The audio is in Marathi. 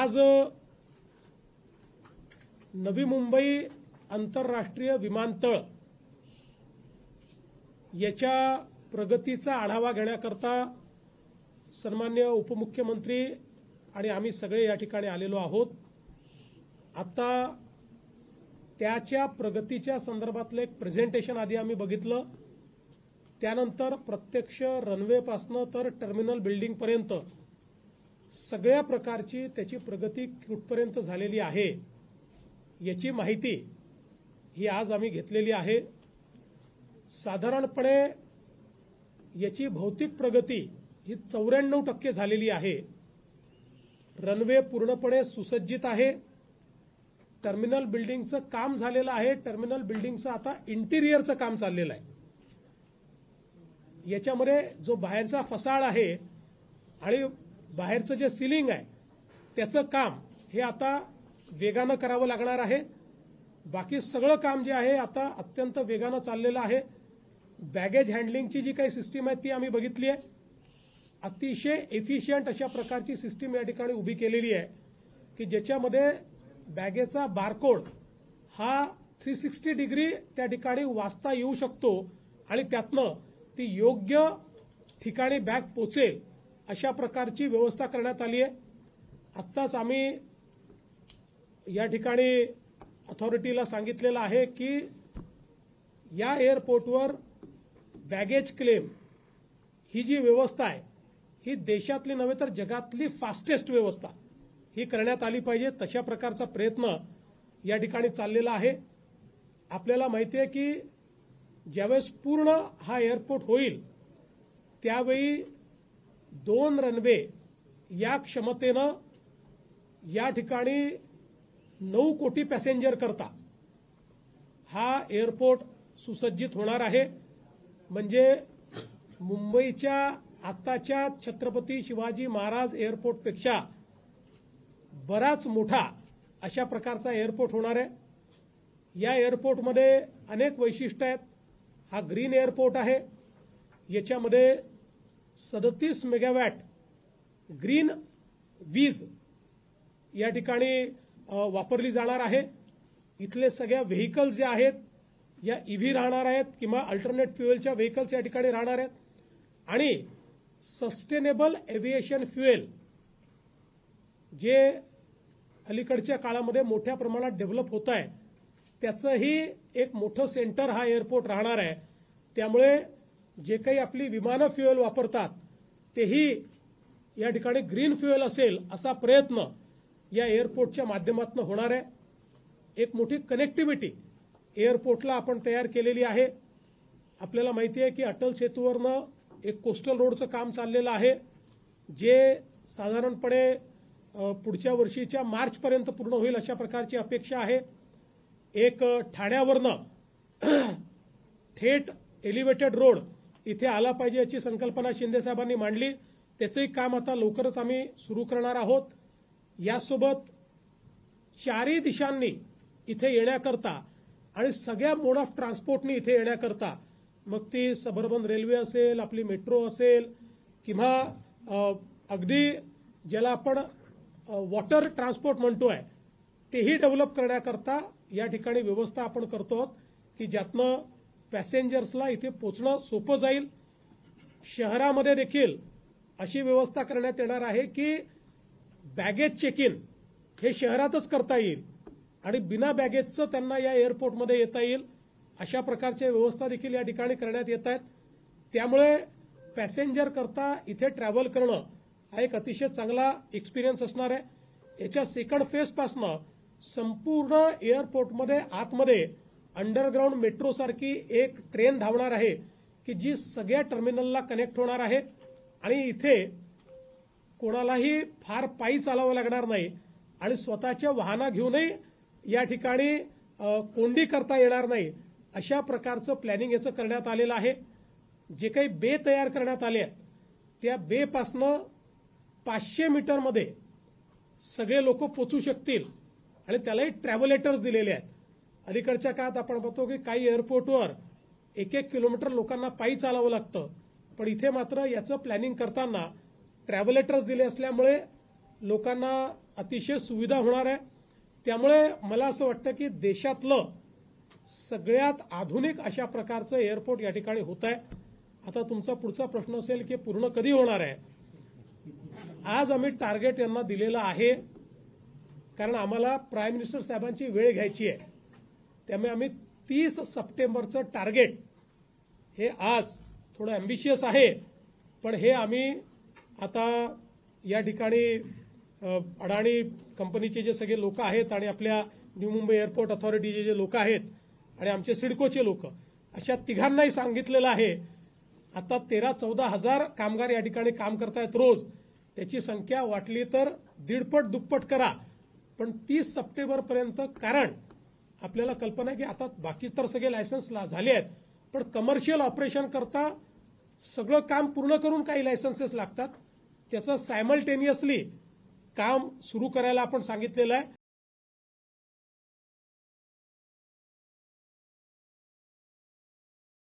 आज नवी मुंबई आंतरराष्ट्रीय विमानतळ याच्या प्रगतीचा आढावा घेण्याकरता सन्माननीय उपमुख्यमंत्री आणि आम्ही सगळे या ठिकाणी आलेलो आहोत। आता त्याच्या प्रगतीच्या संदर्भातलं एक प्रेझेंटेशन आधी आम्ही बघितलं, त्यानंतर प्रत्यक्ष रनवेपासून तर टर्मिनल बिल्डिंगपर्यंत सगळ्या प्रकारची त्याची प्रगती कुठपर्यंत झालेली आहे याची माहिती ही आज आम्ही घेतलेली आहे। साधारणपणे याची भौतिक प्रगती ही 94% झालेली आहे। रनवे पूर्णपणे सुसज्जित आहे। टर्मिनल बिल्डिंगचं काम झालेलं आहे। टर्मिनल बिल्डिंगचं आता इंटिरियरचं काम चाललेलं आहे। याच्यामध्ये जो बाहेरचा फसाड आहे आणि बाहेरचं जे सिलिंग आहे त्याचं काम हे आता वेगानं करावं लागणार आहे। बाकी सगळं काम जे आहे आता अत्यंत वेगानं चाललेलं आहे। बॅगेज हँडलिंगची जी काही सिस्टीम आहे ती आम्ही बघितली आहे। अतिशय एफिशियंट अशा प्रकारची सिस्टीम या ठिकाणी उभी केलेली आहे की ज्याच्यामध्ये बॅगेचा बारकोड हा 360 डिग्री त्या ठिकाणी वाचता येऊ शकतो आणि त्यातनं ती योग्य ठिकाणी बॅग पोचेल अशा प्रकारची व्यवस्था करण्यात आली आहे। आत्ताच आम्ही या ठिकाणी अथॉरिटीला सांगितलेलं आहे की या एअरपोर्टवर बॅगेज क्लेम ही जी व्यवस्था आहे ही देशातली नव्हे तर जगातली फास्टेस्ट व्यवस्था ही करण्यात आली पाहिजे। तशा प्रकारचा प्रयत्न या ठिकाणी चाललेला आहे। आपल्याला माहिती आहे की ज्यावेळेस पूर्ण हा एअरपोर्ट होईल त्यावेळी 2 रनवे या क्षमतेनं या ठिकाणी 9 कोटी पॅसेंजर करता हा एअरपोर्ट सुसज्जित होणार आहे। म्हणजे मुंबईच्या आताच्या छत्रपती शिवाजी महाराज एअरपोर्टपेक्षा बराच मोठा अशा प्रकारचा एअरपोर्ट होणार आहे। या एअरपोर्टमध्ये अनेक वैशिष्ट्य आहेत। हा ग्रीन एअरपोर्ट आहे। याच्यामध्ये 37 मेगावॅट ग्रीन वीज या ठिकाणी वापरली जाणार आहे। इथले सगळ्या व्हेकल्स जे आहेत या ईव्ही राहणार आहेत किंवा अल्टरनेट फ्युएलच्या व्हेकल्स या ठिकाणी राहणार आहेत आणि सस्टेनेबल एव्हिएशन फ्युएल जे अलीकडच्या काळामध्ये मोठ्या प्रमाणात डेव्हलप होत आहे त्याचंही एक मोठं सेंटर हा एअरपोर्ट राहणार आहे। त्यामुळे जे काही आपली विमानं फ्युएल वापरतात तेही या ठिकाणी ग्रीन फ्युएल असेल असा प्रयत्न या एअरपोर्टच्या माध्यमातून होणार आहे। एक मोठी कनेक्टिव्हिटी एअरपोर्टला आपण तयार केलेली आहे। आपल्याला माहिती आहे की अटल सेतूवरनं एक कोस्टल रोडचं काम चाललेलं आहे जे साधारणपणे पुढच्या वर्षीच्या मार्चपर्यंत पूर्ण होईल अशा प्रकारची अपेक्षा आहे। एक ठाण्यावरनं थेट एलिव्हेटेड रोड इथे आला पाहिजे याची संकल्पना शिंदे साहेबांनी मांडली। त्याचंही काम आता लवकरच आम्ही सुरू करणार आहोत। यासोबत 4ही दिशांनी इथे येण्याकरता आणि सगळ्या मोड ऑफ ट्रान्सपोर्टनी इथे येण्याकरता मग ती सबअर्बन रेल्वे असेल, आपली मेट्रो असेल किंवा अगदी ज्याला आपण वॉटर ट्रान्सपोर्ट म्हणतोय तेही डेव्हलप करण्याकरता या ठिकाणी व्यवस्था आपण करतो की ज्यातनं पॅसेंजर्सला इथे पोचणं सोपं जाईल। शहरामध्ये देखील अशी व्यवस्था करण्यात येणार आहे की बॅगेज चेक इन हे शहरातच करता येईल आणि बिना बॅगेजचं त्यांना या एअरपोर्टमध्ये येता येईल अशा प्रकारच्या व्यवस्था देखील या ठिकाणी करण्यात येत आहेत। त्यामुळे पॅसेंजर करता इथे ट्रॅव्हल करणं हा एक अतिशय चांगला एक्सपिरियन्स असणार आहे। याच्या सेकंड फेजपासनं संपूर्ण एअरपोर्टमध्ये आतमध्ये अंडरग्राऊंड मेट्रो सारखी एक ट्रेन धावणार आहे की जी सगळ्या टर्मिनलला कनेक्ट होणार आहे आणि इथे कोणालाही फार पायी चालावं लागणार नाही आणि स्वतःच्या वाहनं घेऊनही या ठिकाणी कोंडी करता येणार नाही अशा प्रकारचं प्लॅनिंग याचं करण्यात आलेलं आहे। जे काही बे तयार करण्यात आले आहेत त्या बेपासनं 500 मीटरमध्ये सगळे लोक पोचू शकतील आणि त्यालाही ट्रॅव्हलेटर्स दिलेले आहेत। अलीकडच्या काळात आपण बघतो की काही एअरपोर्टवर 1-1 किलोमीटर लोकांना पायी चालावं लागतं, पण इथे मात्र याचं प्लॅनिंग करताना ट्रॅव्हलेटर्स दिले असल्यामुळे लोकांना अतिशय सुविधा होणार आहे. त्यामुळे मला असं वाटतं की देशातलं सगळ्यात आधुनिक अशा प्रकारचं एअरपोर्ट या ठिकाणी होत आहे. आता तुमचा पुढचा प्रश्न असेल की पूर्ण कधी होणार आहे. आज आम्ही टार्गेट यांना दिलेलं आहे, कारण आम्हाला प्राईम मिनिस्टर साहेबांची वेळ घ्यायची आहे. त्यामुळे आम्ही 30 सप्टेंबरचं टार्गेट हे आज थोडं अँबिशियस आहे, पण हे आम्ही आता या ठिकाणी अडाणी कंपनीचे जे सगळे लोक आहेत आणि आपल्या न्यू मुंबई एअरपोर्ट अथॉरिटीचे जे लोक आहेत आणि आमचे सिडकोचे लोक, अशा तिघांनाही सांगितलेलं आहे. आता 13-14 हजार कामगार या ठिकाणी काम करतायत रोज. त्याची संख्या वाटली तर 1.5पट 2पट करा, पण 30 सप्टेंबरपर्यंत. कारण आपल्याला कल्पना आहे की आता बाकी तर सगळे लायसन्स झाले आहेत, पण कमर्शियल ऑपरेशन करता सगळं काम पूर्ण करून काही लायसन्सेस लागतात. त्याचं सायमल्टेनियसली काम सुरू करायला आपण सांगितलेलं आहे.